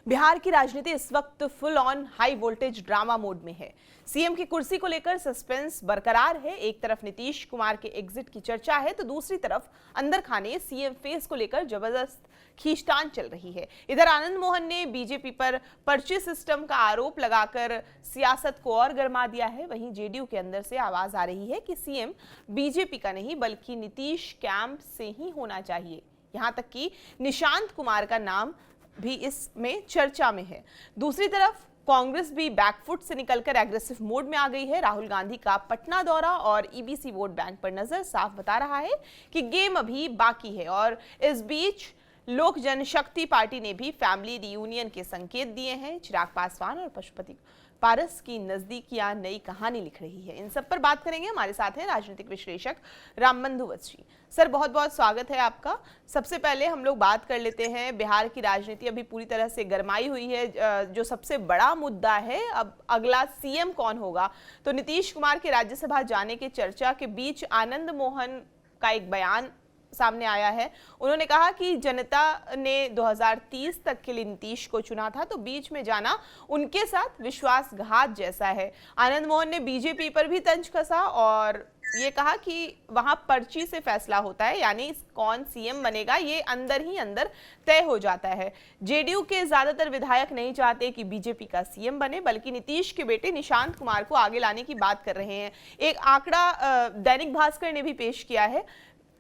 बिहार की राजनीति इस वक्त full on high voltage drama mode में है। सीएम की कुर्सी को लेकर सस्पेंस बरकरार है। एक तरफ नीतीश कुमार के एग्जिट की चर्चा है तो दूसरी तरफ अंदर खाने सीएम फेस को लेकर जबरदस्त खींचतान चल रही है। इधर आनंद मोहन ने बीजेपी पर पर्ची सिस्टम का आरोप लगाकर सियासत को और गर्मा दिया है। वहीं जेडीयू के अंदर से आवाज आ रही है कि सीएम बीजेपी का नहीं बल्कि नीतीश कैंप से ही होना चाहिए। यहां तक कि निशांत कुमार का नाम भी इसमें चर्चा में है। दूसरी तरफ कांग्रेस भी बैकफुट से निकलकर एग्रेसिव मोड में आ गई है। राहुल गांधी का पटना दौरा और ईबीसी वोट बैंक पर नजर साफ बता रहा है कि गेम अभी बाकी है। और इस बीच लोक जनशक्ति पार्टी ने भी फैमिली रियूनियन के संकेत दिए हैं। चिराग पासवान और पशुपति पारस की नजदीकियां नई कहानी लिख रही है। इन सब पर बात करेंगे। हमारे साथ हैं राजनीतिक विश्लेषक रामबंधु वत्स जी। सर, बहुत बहुत स्वागत है आपका। सबसे पहले हम लोग बात कर लेते हैं, बिहार की राजनीति अभी पूरी तरह से गरमाई हुई है। जो सबसे बड़ा मुद्दा है, अब अगला सीएम कौन होगा। तो नीतीश कुमार के राज्यसभा जाने के चर्चा के बीच आनंद मोहन का एक बयान सामने आया है। उन्होंने कहा कि जनता ने 2030 तक के लिए नीतीश को चुना था, तो बीच में जाना उनके साथ विश्वासघात जैसा है। आनंद मोहन ने बीजेपी पर भी तंज कसा और ये कहा कि वहां पर्ची से फैसला होता है, यानी कौन सीएम बनेगा ये अंदर ही अंदर तय हो जाता है। जेडीयू के ज्यादातर विधायक नहीं चाहते कि बीजेपी का सीएम बने, बल्कि नीतीश के बेटे निशांत कुमार को आगे लाने की बात कर रहे हैं। एक आंकड़ा दैनिक भास्कर ने भी पेश किया है।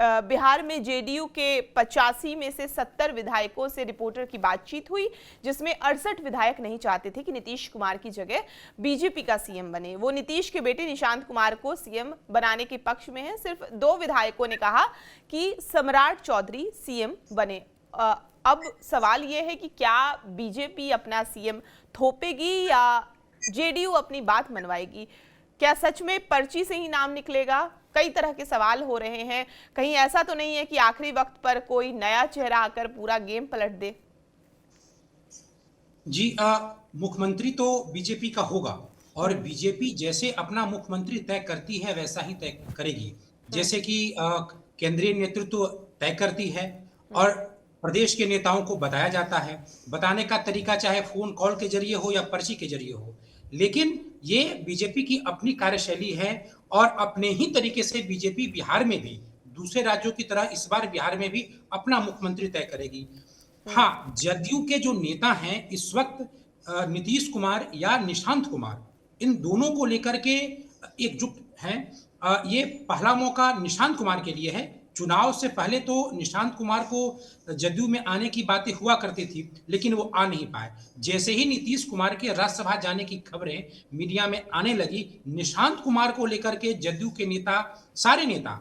बिहार में जेडीयू के 85 में से 70 विधायकों से रिपोर्टर की बातचीत हुई, जिसमें 68 विधायक नहीं चाहते थे कि नीतीश कुमार की जगह बीजेपी का सीएम बने। वो नीतीश के बेटे निशांत कुमार को सीएम बनाने के पक्ष में है। सिर्फ 2 विधायकों ने कहा कि सम्राट चौधरी सीएम बने। अब सवाल यह है कि क्या बीजेपी अपना सीएम थोपेगी या जेडीयू अपनी बात मनवाएगी। क्या सच में पर्ची से ही नाम निकलेगा। कई तरह के सवाल हो रहे हैं। कहीं ऐसा तो नहीं है कि आखिरी वक्त पर कोई नया चेहरा आकर पूरा गेम पलट दे। जी, मुख्यमंत्री तो बीजेपी का होगा और बीजेपी जैसे अपना मुख्यमंत्री तय करती है वैसा ही तय करेगी। जैसे कि केंद्रीय नेतृत्व तय करती है और प्रदेश के नेताओं को बताया जाता है। बताने का तरीका चाहे फोन कॉल के जरिए हो या पर्ची के जरिए हो, लेकिन ये बीजेपी की अपनी कार्यशैली है और अपने ही तरीके से बीजेपी बिहार में भी दूसरे राज्यों की तरह इस बार बिहार में भी अपना मुख्यमंत्री तय करेगी। हाँ, जदयू के जो नेता हैं इस वक्त नीतीश कुमार या निशांत कुमार, इन दोनों को लेकर के एकजुट हैं। ये पहला मौका निशांत कुमार के लिए है। चुनाव से पहले तो निशांत कुमार को जदयू में आने की बातें हुआ करती थी, लेकिन वो आ नहीं पाए। जैसे ही नीतीश कुमार के राज्यसभा जाने की खबरें मीडिया में आने लगी, निशांत कुमार को लेकर के जदयू के नेता, सारे नेता,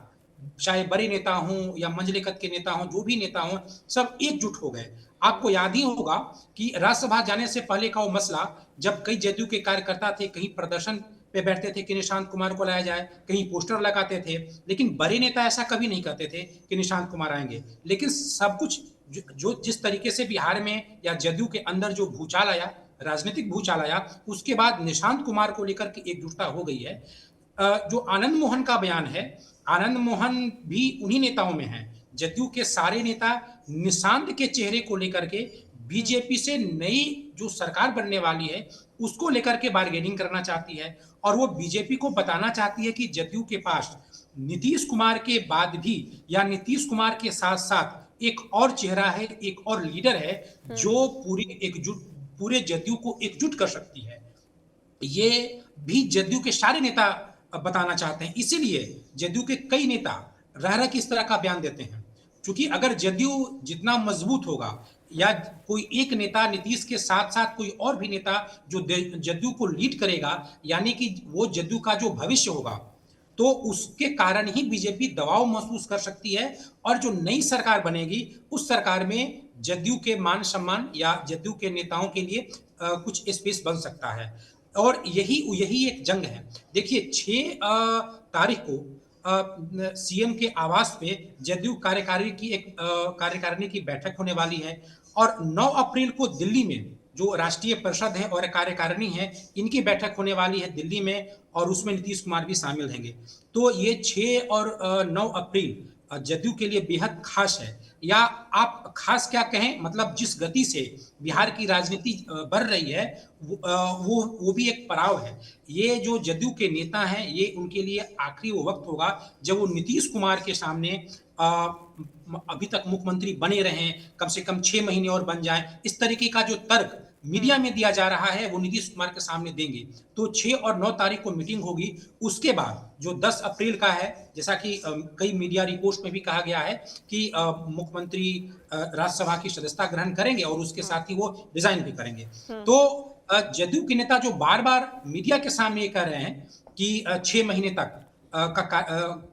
चाहे बड़े नेता हों या मंझले कद के नेता हों, जो भी नेता हों, सब एकजुट हो गए। आपको याद ही होगा कि राज्यसभा जाने से पहले का वो मसला, जब कई जदयू के कार्यकर्ता थे, कहीं प्रदर्शन पे बैठते थे कि निशांत कुमार को लाया जाए, कहीं पोस्टर लगाते थे, लेकिन बड़े नेता ऐसा कभी नहीं कहते थे कि निशांत कुमार आएंगे। लेकिन सब कुछ जो जिस तरीके से बिहार में या जदयू के अंदर जो भूचाल आया, राजनीतिक भूचाल आया, उसके बाद निशांत कुमार को लेकर के एकजुटता हो गई है। जो आनंद मोहन का बयान है, आनंद मोहन भी उन्हीं नेताओं में है। जदयू के सारे नेता निशांत के चेहरे को लेकर के बीजेपी से नई जो सरकार बनने वाली है उसको लेकर के बार्गेनिंग करना चाहती है और वो बीजेपी को बताना चाहती है कि जदयू के पास नीतीश कुमार के बाद भी या नीतीश कुमार के साथ साथ एक और चेहरा है, एक और लीडर है जो पूरे जदयू को एकजुट कर सकती है। ये भी जदयू के सारे नेता बताना चाहते हैं। इसीलिए जदयू के कई नेता रह के इस तरह का बयान देते हैं, क्योंकि अगर जदयू जितना मजबूत होगा या कोई एक नेता नीतीश के साथ साथ कोई और भी नेता जो जदयू को लीड करेगा, यानी कि वो जदयू का जो भविष्य होगा, तो उसके कारण ही बीजेपी दबाव महसूस कर सकती है और जो नई सरकार बनेगी उस सरकार में जदयू के मान सम्मान या जदयू के नेताओं के लिए कुछ स्पेस बन सकता है। और यही एक जंग है। देखिए, 6 तारीख को सीएम के आवास पे जदयू कार्यकारिणी की बैठक होने वाली है और 9 अप्रैल को दिल्ली में जो राष्ट्रीय परिषद है और कार्यकारिणी है, इनकी बैठक होने वाली है दिल्ली में और उसमें नीतीश कुमार भी शामिल होंगे। तो ये 6 और 9 अप्रैल जदयू के लिए बेहद खास है, या आप खास क्या कहें, मतलब जिस गति से बिहार की राजनीति बढ़ रही है, वो भी एक पड़ाव है। ये जो जदयू के नेता हैं, ये उनके लिए आखिरी वो वक्त होगा जब वो नीतीश कुमार के सामने अभी तक मुख्यमंत्री बने रहें, कम से कम 6 महीने और बन जाएं, इस तरीके का जो तर्क मीडिया में दिया जा रहा है वो नीतीश कुमार के सामने देंगे। तो 6 और 9 तारीख को मीटिंग होगी। उसके बाद जो 10 अप्रैल का है, जैसा कि कई मीडिया रिपोर्ट्स में भी कहा गया है कि मुख्यमंत्री राज्यसभा की सदस्यता ग्रहण करेंगे और उसके साथ ही वो रिजाइन भी करेंगे। तो जदयू के नेता जो बार बार मीडिया के सामने ये कह रहे हैं कि 6 महीने तक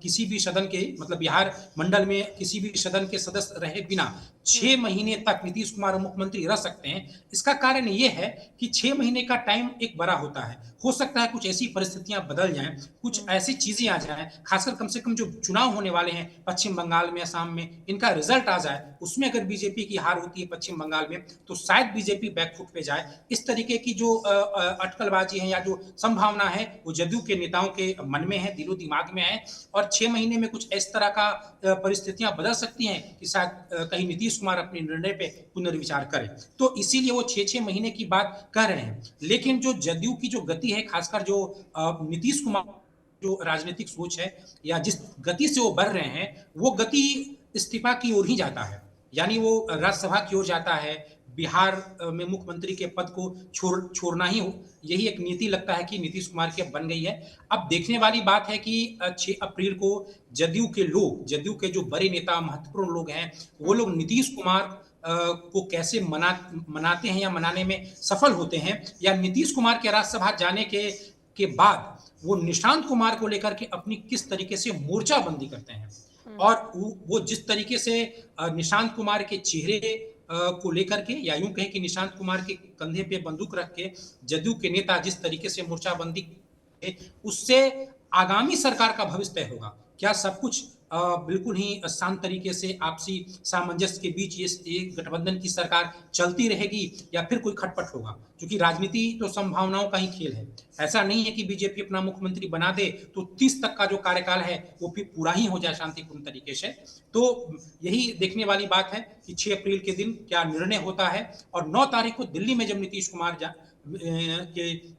किसी भी सदन के, मतलब बिहार मंडल में किसी भी सदन के सदस्य रहे बिना 6 महीने तक नीतीश कुमार मुख्यमंत्री रह सकते हैं। इसका कारण ये है कि 6 महीने का टाइम एक बड़ा होता है। हो सकता है कुछ ऐसी परिस्थितियां बदल जाएं, कुछ ऐसी चीजें आ जाएं, खासकर कम से कम जो चुनाव होने वाले हैं पश्चिम बंगाल में, असम में, इनका रिजल्ट आ जाए, उसमें अगर बीजेपी की हार होती है पश्चिम बंगाल में, तो शायद बीजेपी बैकफुट पे जाए। इस तरीके की जो अटकलबाजी है या जो संभावना है वो जदयू के नेताओं के मन में है, दिलो दिमाग में है, और 6 महीने में कुछ इस तरह का परिस्थितियां बदल सकती हैं कि शायद कहीं नीतीश कुमार अपने निर्णय पे पुनर्विचार करें। तो इसीलिए वो 6-6 महीने की बात कह रहे हैं। लेकिन जो जदयू की जो गति है, खासकर जो नीतीश कुमार जो राजनीतिक सोच है या जिस गति से वो बढ़ रहे हैं, वो गति इस्तीफा की ओर ही जाता है। यानी वो राज्यसभा की ओर जाता है, बिहार में मुख्यमंत्री के पद को छोड़ना ही हो, यही एक नीति लगता है कि नीतीश कुमार की अब बन गई है। अब देखने वाली बात है कि 6 अप्रैल को जदयू के लोग, जदयू के जो बड़े नेता, महत्वपूर्ण लोग हैं, वो लोग नीतीश कुमार को कैसे मनाते हैं या मनाने में सफल होते हैं, या नीतीश कुमार के राज्यसभा जाने के बाद वो निशांत कुमार को लेकर के अपनी किस तरीके से मोर्चाबंदी करते हैं। और वो जिस तरीके से निशांत कुमार के चेहरे को लेकर के, या यूं कहें कि निशांत कुमार के कंधे पे बंदूक रख के जदयू के नेता जिस तरीके से मोर्चाबंदी, उससे आगामी सरकार का भविष्य तय होगा। क्या सब कुछ बिल्कुल ही शांत तरीके से आपसी सामंजस्य के बीच ये गठबंधन की सरकार चलती रहेगी, या फिर कोई खटपट होगा? क्योंकि राजनीति तो संभावनाओं का ही खेल है। ऐसा नहीं है कि बीजेपी अपना मुख्यमंत्री बना दे तो 30 तक का जो कार्यकाल है वो फिर पूरा ही हो जाए शांतिपूर्ण तरीके से। तो यही देखने वाली बात है कि 6 अप्रैल के दिन क्या निर्णय होता है, और 9 तारीख को दिल्ली में जब नीतीश कुमार के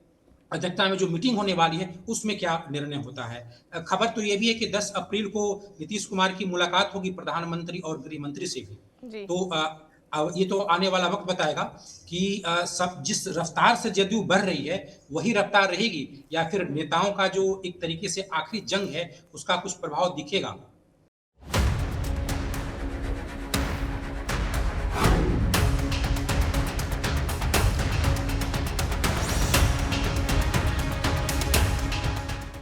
अध्यक्षता में जो मीटिंग होने वाली है उसमें क्या निर्णय होता है। खबर तो ये भी है कि 10 अप्रैल को नीतीश कुमार की मुलाकात होगी प्रधानमंत्री और गृह मंत्री से भी। जी। तो ये तो आने वाला वक्त बताएगा कि सब जिस रफ्तार से जदयू बढ़ रही है वही रफ्तार रहेगी, या फिर नेताओं का जो एक तरीके से आखिरी जंग है उसका कुछ प्रभाव दिखेगा।